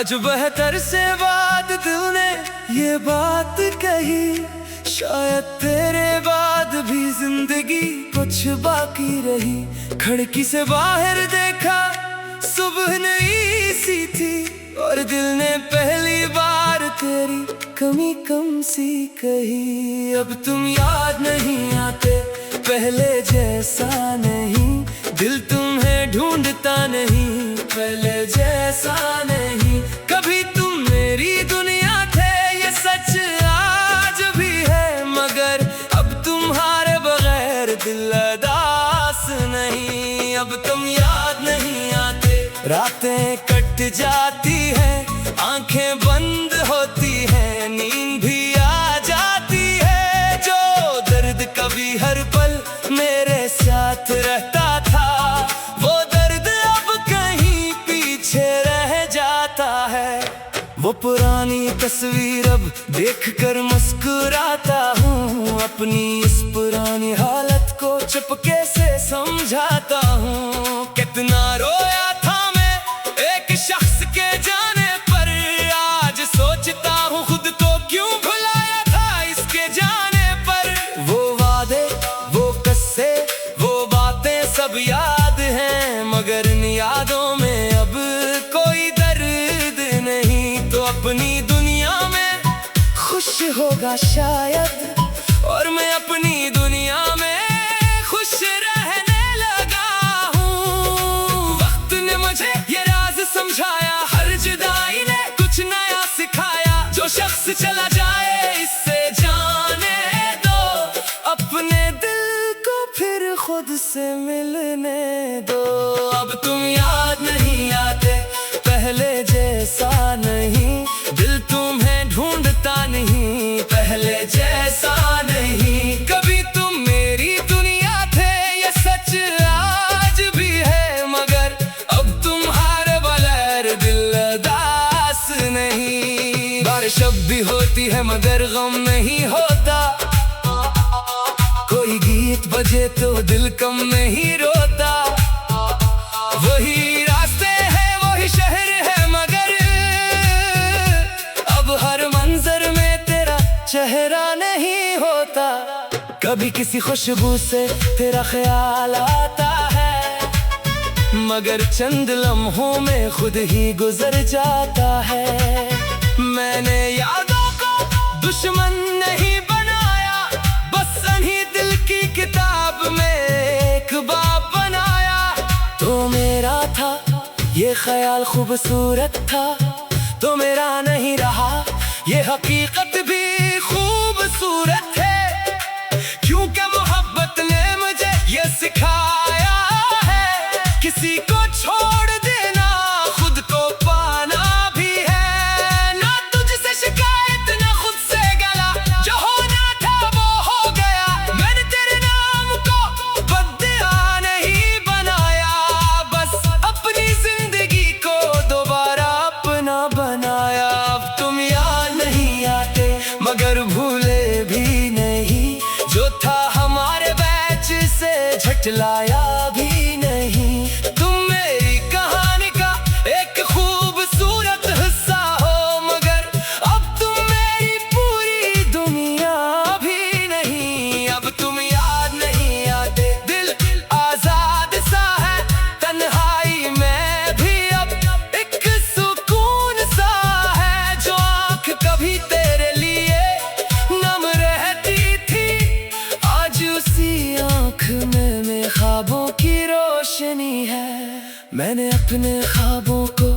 आज बेहतर से बाद दिल ने ये बात कही, शायद तेरे बाद भी जिंदगी कुछ बाकी रही। खिड़की से बाहर देखा सुबह नई सी थी, और दिल ने पहली बार तेरी कमी कम सी कही। अब तुम याद नहीं आते पहले जैसा नहीं, दिल तुम्हें ढूंढता नहीं पहले जैसा नहीं। कभी तुम मेरी दुनिया थे ये सच आज भी है, मगर अब तुम्हारे बगैर दिल अदास नहीं। अब तुम याद नहीं आते, रातें कट जाती हैं, आंखें बंद होती हैं, नींद भी आ जाती है। जो दर्द कभी हर पल मेरे साथ रहता था, वो दर्द अब कहीं पीछे रह जाता है। वो पुरानी तस्वीर अब देखकर मुस्कुराता हूँ, अपनी इस पुरानी हालत को चुपके से समझाता हूँ। कितना रोया था मैं एक शख्स के जाने पर, आज सोचता हूँ खुद को क्यों भुलाया था इसके जाने पर। वो वादे, वो किस्से, वो बातें सब याद हैं, मगर इन यादों में अब कोई दर्द नहीं। तो अपनी दुनिया में खुश होगा शायद, और मैं अपनी दुनिया में खुश रहने लगा हूँ। वक्त ने मुझे ये राज समझाया, हर जुदाई ने कुछ नया सिखाया। जो शख्स चला जाए इससे जाने दो, अपने दिल को फिर खुद से मिलने दो। अब तुम याद नहीं आते पहले जैसा नहीं, दिल तुम्हें ढूंढता नहीं पहले जैसा नहीं। कभी तुम मेरी दुनिया थे ये सच आज भी है, मगर अब तुम्हारे बगैर दिल अदास नहीं। बारिश अब भी होती है मगर गम नहीं होता, कोई गीत बजे तो दिल कम नहीं रोता। वही रास्ते हैं वही शहर है, मगर अब हर मंजर में तेरा चेहरा नहीं होता। कभी किसी खुशबू से तेरा ख्याल आता है, मगर चंद लम्हों में खुद ही गुजर जाता है। मैंने यादों को दुश्मन नहीं बनाया, बस इन्हीं दिल की किताब में एक बाब बनाया। तो मेरा था ये ख्याल खूबसूरत था, तो मेरा नहीं रहा ये हकीकत भी खूबसूरत है। क्योंकि मोहब्बत ने मुझे ये सिखाया है, किसी को छोड़ देना खुद को पाना भी है। ना तुझसे शिकायत ना खुद से गला, जो होना था वो हो गया। मैंने तेरे नाम को बदला नहीं बनाया, बस अपनी जिंदगी को दोबारा अपना बनाया। अब तुम याद नहीं आते मगर भूले भी नहीं, जो था हमारे बैच से झटलाया भी नहीं। तुम मेरी कहानी का एक खूबसूरत हिस्सा हो, मगर अब तुम मेरी पूरी दुनिया भी नहीं। अब तुम याद नहीं आते, दिल आजाद सा है तन्हाई में भी, अब एक सुकून सा है। जो आँख कभी तेरे लिए नम रहती थी, आज उसी आँख में ख्वाबों की रोशनी है। मैंने अपने ख्वाबों को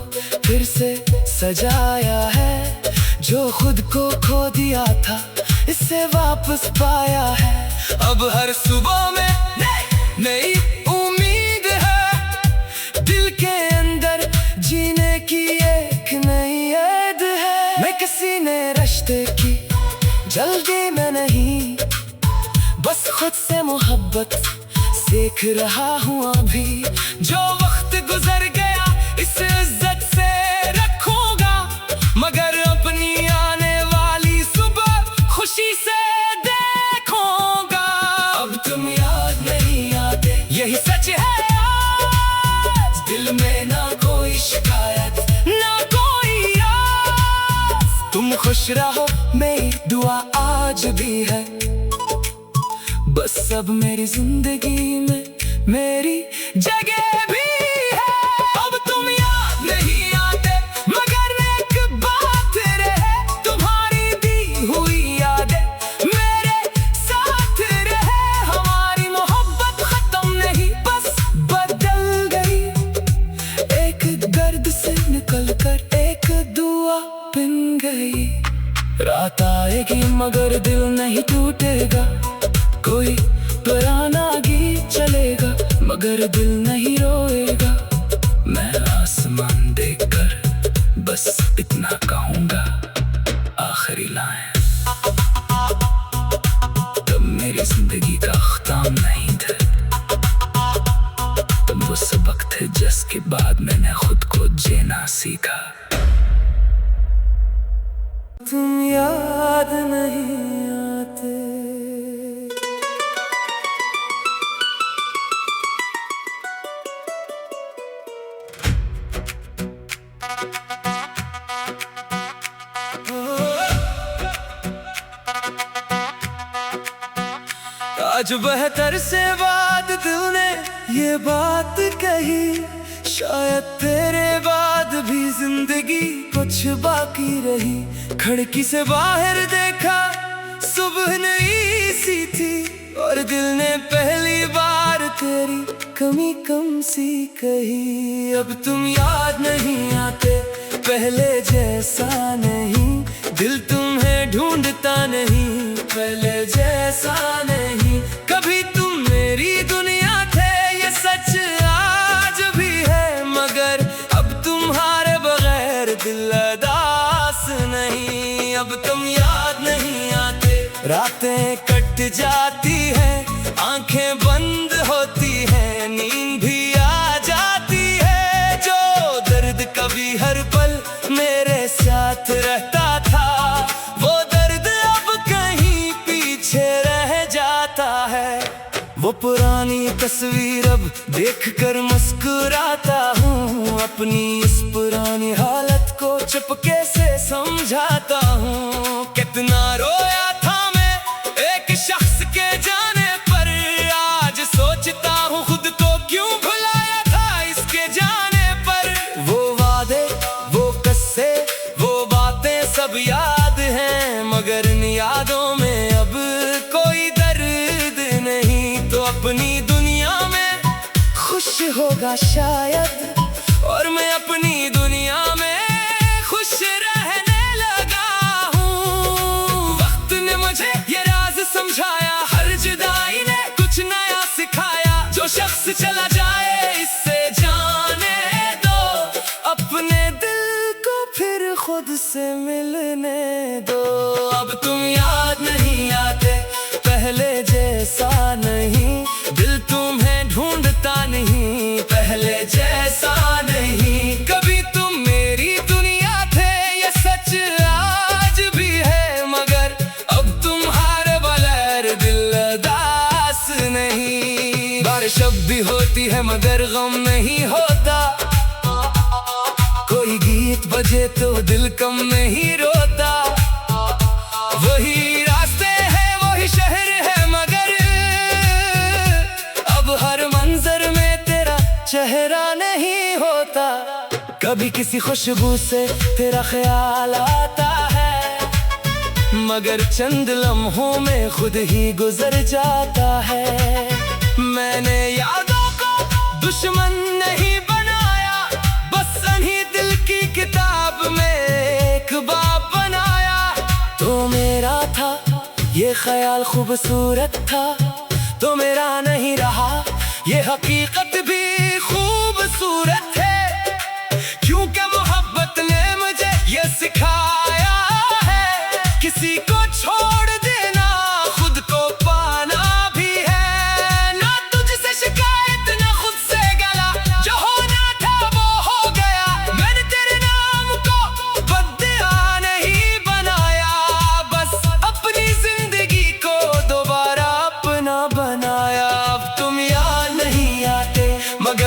फिर से सजाया है, जो खुद को खो दिया था इससे वापस पाया है। अब हर सुबह में नई उम्मीद है, दिल के अंदर जीने की एक नई याद है। मैं किसी ने रिश्ते की जल्दी में नहीं, बस खुद से मोहब्बत सीख रहा हूँ अभी। जो वक्त गुजर गया इसे इज्जत से रखूंगा, मगर अपनी आने वाली सुबह खुशी से देखूंगा। अब तुम याद नहीं आते यही सच है, आज दिल में ना कोई शिकायत ना कोई तुम खुश रहो मेरी दुआ आज भी है, बस अब मेरी जिंदगी में मेरी जगह भी है। अब तुम याद नहीं आते मगर एक बात रहे, तुम्हारी दी हुई यादें मेरे साथ रहे। हमारी मोहब्बत खत्म नहीं बस बदल गई, एक दर्द से निकल कर एक दुआ बन गई। रात आएगी मगर दिल नहीं टूटेगा, कोई पुराना गीत चलेगा मगर दिल नहीं रोएगा। मैं आसमान देखकर बस इतना कहूँगा, आखिरी लाइन तब मेरी जिंदगी का ख़त्म नहीं थे, तब वो सबक थे जिसके बाद मैंने खुद को जीना सीखा। तुम याद नहीं आते। आज बेहतर से बाद दिल ने ये बात कही, शायद तेरे बाद भी जिंदगी कुछ बाकी रही। खिड़की से बाहर देखा सुबह नई सी थी, और दिल ने पहली बार तेरी कमी कम सी कही। अब तुम याद नहीं आते पहले जैसा नहीं, दिल तुम्हें ढूंढता नहीं पहले जैसा नहीं। कभी तुम मेरी दुनिया थे ये सच आज भी है, मगर अब तुम्हारे बगैर दिल उदास नहीं। अब तुम याद नहीं आते, रातें कट जाती हैं, आंखें बंद होती हैं, नींद भी आ जाती है। जो दर्द कभी हर पल मेरे साथ रहता था, वो दर्द अब कहीं पीछे रह जाता है। वो पुरानी तस्वीर अब देखकर मुस्कुराता हूँ, अपनी इस पुरानी हालत को चुपके से समझाता हूँ। कितना रोया था मैं एक शख्स के जाने पर, आज सोचता हूँ खुद को क्यों भुलाया था इसके जाने पर। वो वादे वो किस्से वो बातें सब याद हैं, मगर इन यादों में अब कोई दर्द नहीं। तो अपनी दुनिया में खुश होगा शायद, और मैं अपनी दुनिया में खुश रहने लगा हूँ। वक्त ने मुझे ये राज समझाया, हर जुदाई ने कुछ नया सिखाया। जो शख्स चला जाए इससे जाने दो, अपने दिल को फिर खुद से मिलने दो। अब तुम याद नहीं आते पहले जैसा नहीं, दिल तुम्हें ढूंढता नहीं पहले जैसा नहीं। कभी तुम मेरी दुनिया थे ये सच आज भी है, मगर अब तुम्हारे बगैर दिल उदास नहीं। बारिश अब भी होती है मगर गम नहीं होता, कोई गीत बजे तो दिल कम नहीं रोता। वही रास्ते हैं वही शहर है, मगर अब हर मंजर में तेरा चेहरा नहीं होता। कभी किसी खुशबू से तेरा ख्याल आता है, मगर चंद लम्हों में खुद ही गुजर जाता है। मैंने यादों को दुश्मन नहीं बनाया, बस इन्हीं दिल की किताब में एक बाब बनाया। तो मेरा था ये ख्याल खूबसूरत था, तो मेरा नहीं रहा ये हकीकत भी खूबसूरत है। क्योंकि मोहब्बत ने मुझे ये सिखाया है, किसी को छोड़ देना खुद को पाना भी है। ना तुझसे शिकायत ना खुद से गला, जो होना था वो हो गया। मैंने तेरे नाम को बदला नहीं बनाया, बस अपनी जिंदगी को दोबारा अपना बनाया। अब तुम याद नहीं आते मगर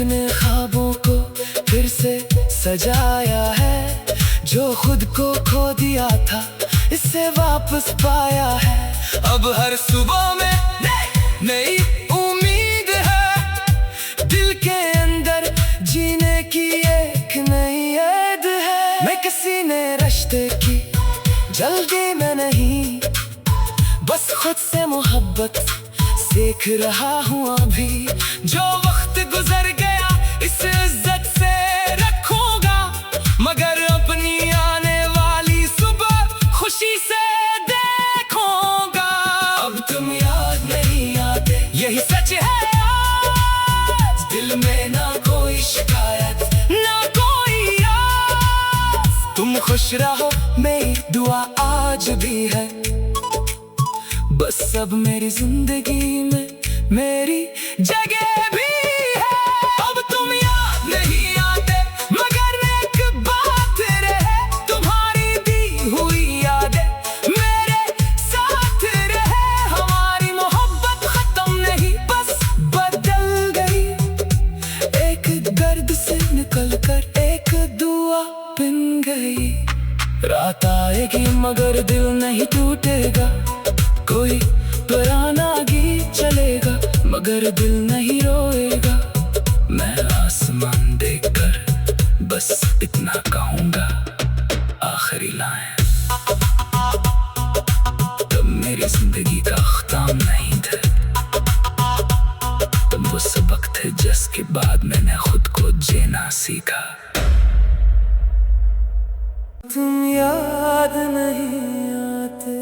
अपने ख्वाबों को फिर से सजाया है। जो खुद को खो दिया था इससे वापस पाया है। अब हर सुबह में नई उम्मीद है। दिल के अंदर जीने की एक नई याद है। मैं किसी ने रिश्ते की जल्दी में नहीं, बस खुद से मोहब्बत सीख रहा हूँ अभी। जो वक्त गुजर गया इस इज्जत से रखूंगा, मगर अपनी आने वाली सुबह खुशी से देखूंगा। अब तुम याद नहीं आते यही सच है आज। दिल में ना कोई शिकायत ना कोई आस। तुम खुश रहो मेरी दुआ आज भी है। बस अब मेरी जिंदगी में मेरी जगह भी है। अब तुम याद नहीं आते मगर एक बात रहे, तुम्हारी दी हुई यादें मेरे साथ रहे। हमारी मोहब्बत खत्म नहीं बस बदल गई। एक दर्द से निकल कर एक दुआ बन गई। रात आएगी मगर दिल नहीं टूटेगा। कोई पुराना गीत चलेगा मगर दिल नहीं रोएगा। मैं आसमान देखकर बस इतना कहूँगा, आखिरी लाइन तब मेरी जिंदगी का ख़त्म नहीं था। तब वो सबक थे जिसके बाद मैंने खुद को जीना सीखा। तुम याद नहीं आते।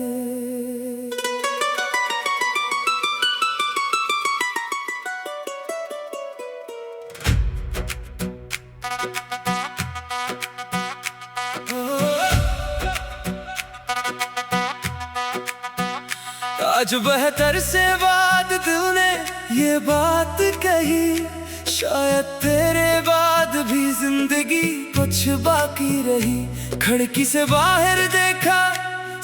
आज बेहतर से बाद दिल ने ये बात कही, शायद तेरे बाद भी जिंदगी कुछ बाकी रही। खिड़की से बाहर देखा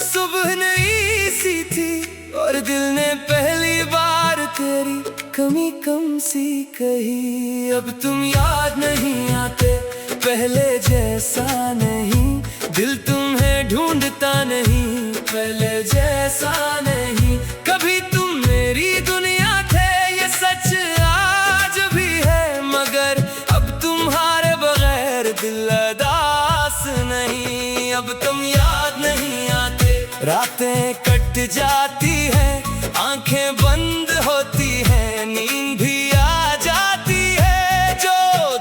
सुबह नई सी थी, और दिल ने पहली बार तेरी कमी कम सी कही। अब तुम याद नहीं आते पहले जैसा नहीं, दिल तुम्हें ढूंढता नहीं पहले जैसा नहीं। कभी तुम मेरी दुनिया थे ये सच आज भी है, मगर अब तुम्हारे बगैर दिल अदास नहीं। अब तुम याद नहीं आते, रातें कट जाती हैं, आंखें बंद होती हैं, नींद भी आ जाती है। जो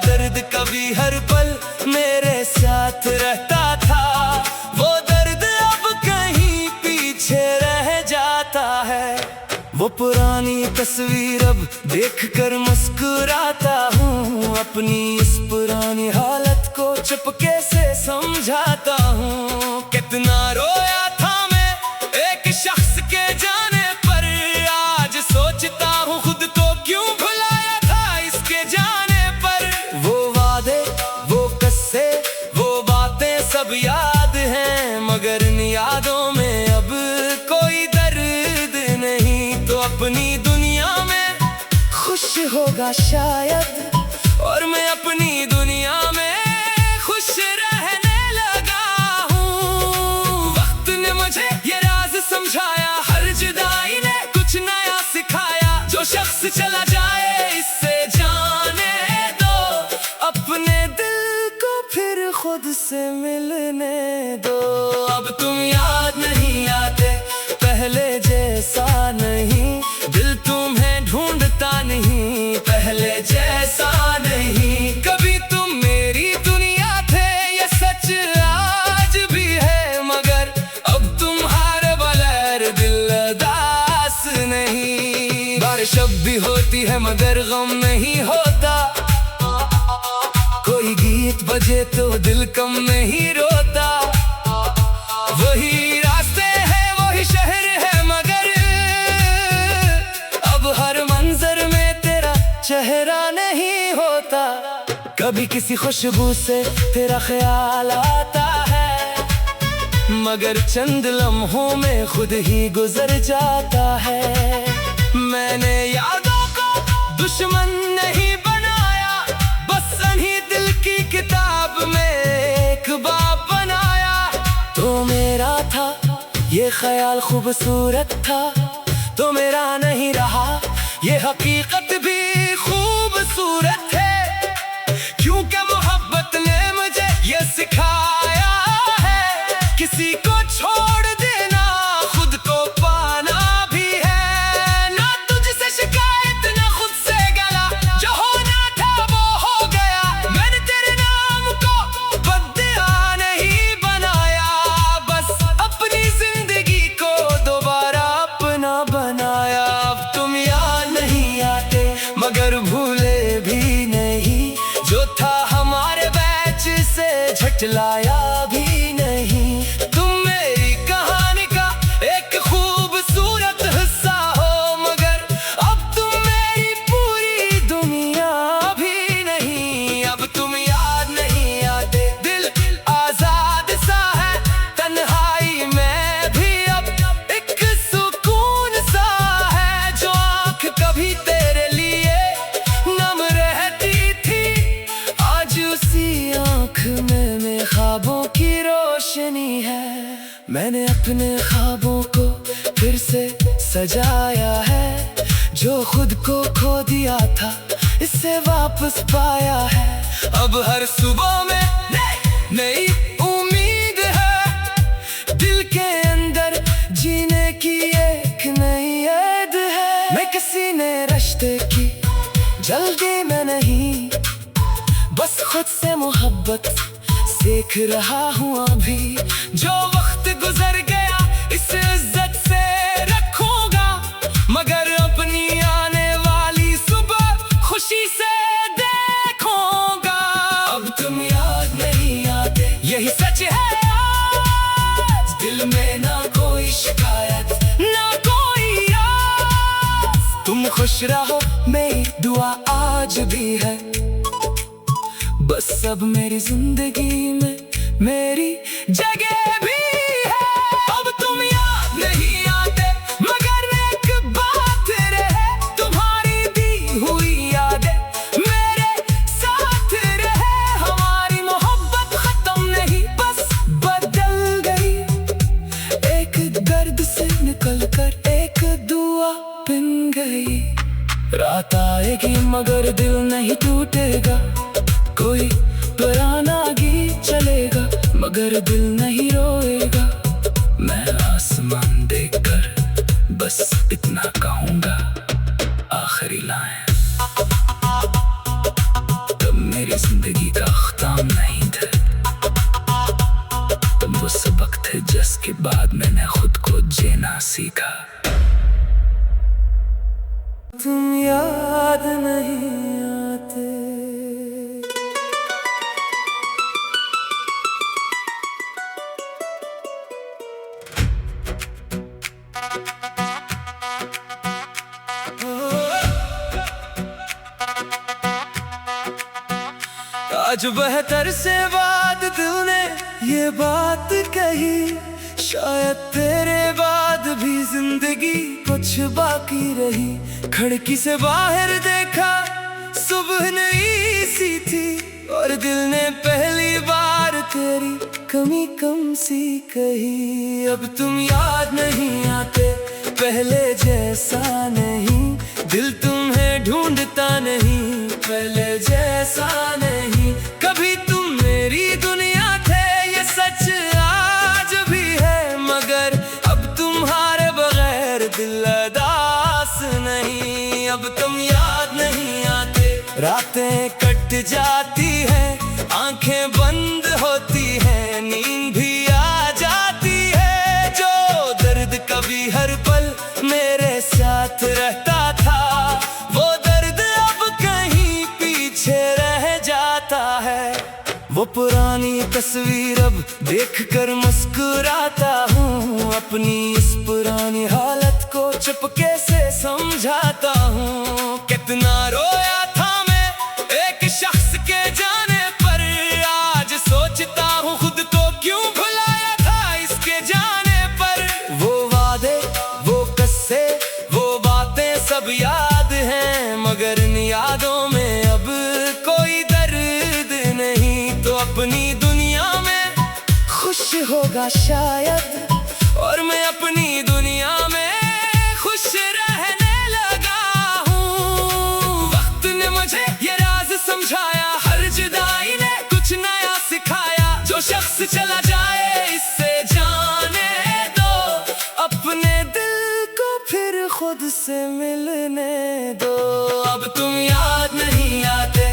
दर्द कभी हर पल मेरे साथ रहता था, वो दर्द अब कहीं पीछे रह जाता है। वो पुरानी तस्वीर अब देखकर मुस्कुराता हूँ, अपनी इस पुरानी हालत को चुपके से समझाता हूँ। कितना रोया था मैं एक शख्स के जाने पर, आज सोचता हूँ खुद को क्यों भुलाया था इसके जाने पर। वो वादे वो किस्से वो बातें सब याद हैं, मगर इन यादों में अब कोई दर्द नहीं। तो अपनी दुनिया में खुश होगा शायद, और मैं अपनी दुनिया में खुश रहने लगा हूँ। वक्त ने मुझे ये राज समझाया, हर जुदाई ने कुछ नया सिखाया। जो शख्स चला जाए इससे जाने दो, अपने दिल को फिर खुद से मिलने दो। अब तुम याद नहीं आते पहले जैसा नहीं, दिल तुम्हें ढूंढता नहीं पहले जैसा नहीं। कभी तुम मेरी दुनिया थे ये सच आज भी है, मगर अब तुम्हारे बगैर दिल अदास नहीं। बारिश अब भी होती है मगर गम नहीं होता, कोई गीत बजे तो दिल कम नहीं रोता। वही रास्ते हैं वही शहर है, मगर अब हर मंजर में तेरा चेहरा नहीं होता। कभी किसी खुशबू से तेरा ख्याल आता है, मगर चंद लम्हों में खुद ही गुजर जाता है। मैंने यादों को दुश्मन नहीं बनाया, की किताब में एक बाब बनाया। तो मेरा था ये ख्याल खूबसूरत था, तो मेरा नहीं रहा ये हकीकत भी खूबसूरत है। क्योंकि मोहब्बत ने मुझे ये सिखाया है, किसी को छोड़ देना खुद को पाना भी है। ना तुझसे शिकायत ना खुद से गला, जो होना था वो हो गया। मैंने तेरे नाम को बदला नहीं बनाया, बस अपनी जिंदगी को दोबारा अपना बनाया। अब तुम याद नहीं आते मगर भूले भी नहीं, जो था हमारे बैच से झटलाया भी नहीं। तुम मेरी कहानी का एक खूबसूरत हिस्सा हो, मगर अब तुम मेरी पूरी दुनिया भी नहीं। अब तुम याद नहीं आते, दिल आजाद सा है तन्हाई में भी। अब एक सुकून सा है, जो आँख कभी तेरे लिए नम रहती थी, आज उसी आँख में ख्वाबों की रोशनी है। मैंने अपने ख्वाबों को फिर से सजाया है, जो खुद को खो दिया था इससे वापस पाया है। अब हर सुबह में नई उम्मीद है, दिल के अंदर जीने की एक नई याद है। मैं किसी ने रिश्ते की जल्दी में नहीं, बस खुद से मोहब्बत सीख रहा हूँ अभी। जो वक्त गुजर गया इसे इज्जत से रखूंगा, मगर अपनी आने वाली सुबह खुशी से देखूंगा। अब तुम याद नहीं आते यही सच है, आज दिल में ना कोई शिकायत ना कोई आस। तुम खुश रहो मेरी दुआ आज भी है, बस अब मेरी जिंदगी में मेरी जगह भी है। अब तुम याद नहीं आते मगर एक बात रहे, तुम्हारी दी हुई यादें मेरे साथ रहे। हमारी मोहब्बत खत्म नहीं बस बदल गई, एक दर्द से निकल कर एक दुआ बन गई। रात आएगी मगर दिल नहीं टूटेगा, कोई पुराना गीत चलेगा मगर दिल नहीं रोएगा। मैं आसमान देखकर बस इतना कहूँगा, आखिरी लाइन तब मेरी जिंदगी का ख़त्म नहीं थे, तब वो सबक थे जिसके बाद मैंने खुद को जीना सीखा। तुम याद नहीं आते। आज बेहतर से बाद दिल ने ये बात कही, शायद तेरे बाद भी जिंदगी कुछ बाकी रही। खिड़की से बाहर देखा सुबह नई सी थी, और दिल ने पहली बार तेरी कमी कम सी कही। अब तुम याद नहीं आते पहले जैसा नहीं, दिल तुम्हें ढूंढता नहीं पहले जैसा नहीं। कभी तुम मेरी दुनिया थे ये सच आज भी है, मगर अब तुम्हारे बगैर दिल अदास नहीं। अब तुम याद नहीं आते, रातें कट जाती हैं, आंखें बंद होती हैं, नींद भी आ जाती है। जो दर्द कभी हर पल मेरे साथ रहता था, वो दर्द अब कहीं पीछे रह जाता है। वो पुरानी तस्वीर अब देखकर मुस्कुराता हूँ, अपनी इस पुरानी हालत को चुपके से समझाता हूँ। कितना रोया था मैं एक शख्स के जाने पर, आज सोचता हूँ खुद को क्यों भुलाया था इसके जाने पर। वो वादे वो किस्से वो बातें सब याद हैं, मगर इन यादों में अब कोई दर्द नहीं। होगा शायद, और मैं अपनी दुनिया में खुश रहने लगा हूँ। वक्त ने मुझे ये राज समझाया, हर जुदाई ने कुछ नया सिखाया। जो शख्स चला जाए इससे जाने दो, अपने दिल को फिर खुद से मिलने दो। अब तुम याद नहीं आते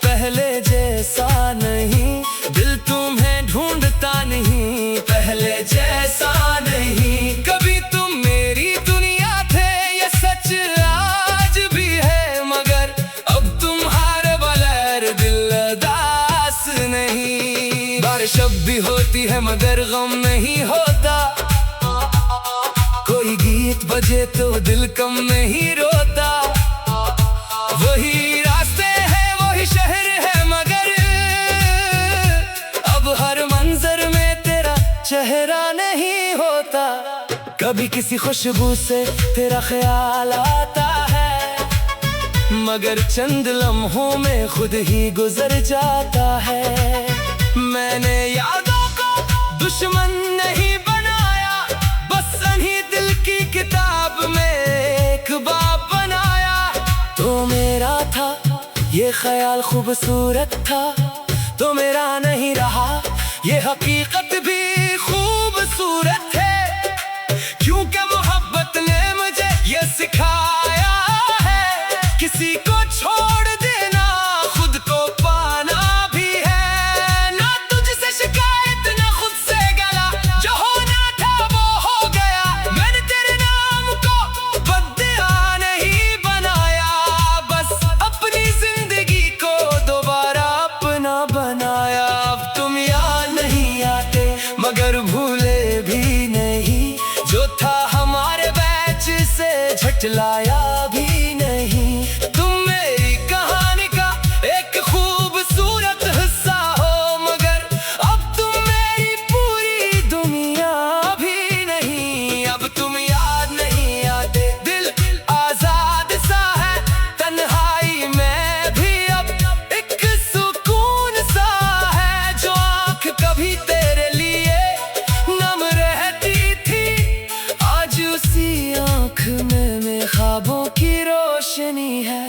पहले जैसा नहीं, दिल तुम्हें ढूंढता नहीं पहले जैसा नहीं। कभी तुम मेरी दुनिया थे ये सच आज भी है, मगर अब तुम्हारे बगैर दिल उदास नहीं। बारिश अब भी होती है मगर गम नहीं होता, कोई गीत बजे तो दिल कम नहीं रोता। वही रास्ते हैं वही शहर है, मगर अब हर मंजर में तेरा चेहरा नहीं होता। कभी किसी खुशबू से तेरा ख्याल आता है, मगर चंद लम्हों में खुद ही गुजर जाता है। मैंने यादों को दुश्मन नहीं बनाया, बस अन्ही दिल की किताब में एक बाब बनाया। तो मेरा था ये ख्याल खूबसूरत था, तो मेरा नहीं रहा ये हकीकत भी खूबसूरत है। क्योंकि मोहब्बत ने मुझे ये सिखाया है, किसी को छोड़ देना खुद को पाना भी है। ना तुझसे शिकायत ना खुद से गला, जो होना था वो हो गया। मैंने तेरे नाम को बदला नहीं बनाया, बस अपनी जिंदगी को दोबारा अपना बनाया। अब तुम याद नहीं आते मगर भूले भी नहीं, जो था हमारे बैच से झटलाया भी नहीं। तुम मेरी कहानी का एक खूबसूरत हिस्सा हो, मगर अब तुम मेरी पूरी दुनिया भी नहीं। अब तुम याद नहीं आते, दिल आजाद सा है तन्हाई में भी, अब एक सुकून सा है। जो आँख कभी तेरे लिए नम रहती थी, आज उसी आँख में ख्वाबों की रोशनी है।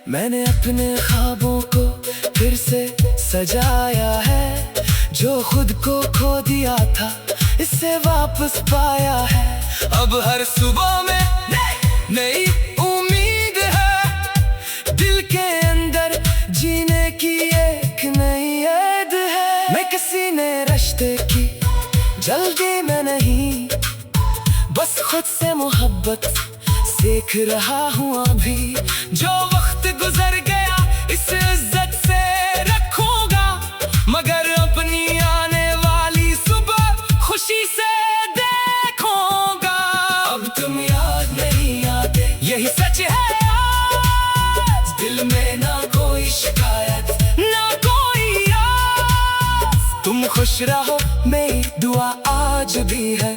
मैंने अपने ख्वाबों को फिर से सजाया है, जो खुद को खो दिया था इससे वापस पाया है। अब हर सुबह में नई उम्मीद है, दिल के अंदर जीने की एक नई याद है। मैं किसी ने रिश्ते की जल्दी में नहीं, बस खुद से मोहब्बत सीख रहा हूँ अभी। जो वक्त गुजर गया इसे इज्जत से रखूंगा, मगर अपनी आने वाली सुबह खुशी से देखूंगा। अब तुम याद नहीं आते यही सच है आज, दिल में ना कोई शिकायत ना कोई आस। तुम खुश रहो मेरी दुआ आज भी है,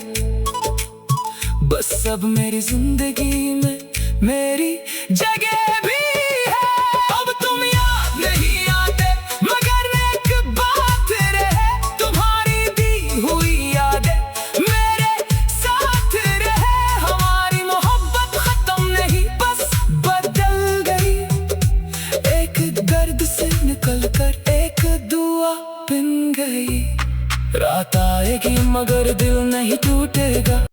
बस अब मेरी जिंदगी में मेरी जगह भी है। अब तुम याद नहीं आते मगर एक बात रहे, तुम्हारी दी हुई यादें मेरे साथ रहे। हमारी मोहब्बत खत्म नहीं बस बदल गई, एक दर्द से निकल कर एक दुआ बन गई। रात आएगी मगर दिल नहीं टूटेगा।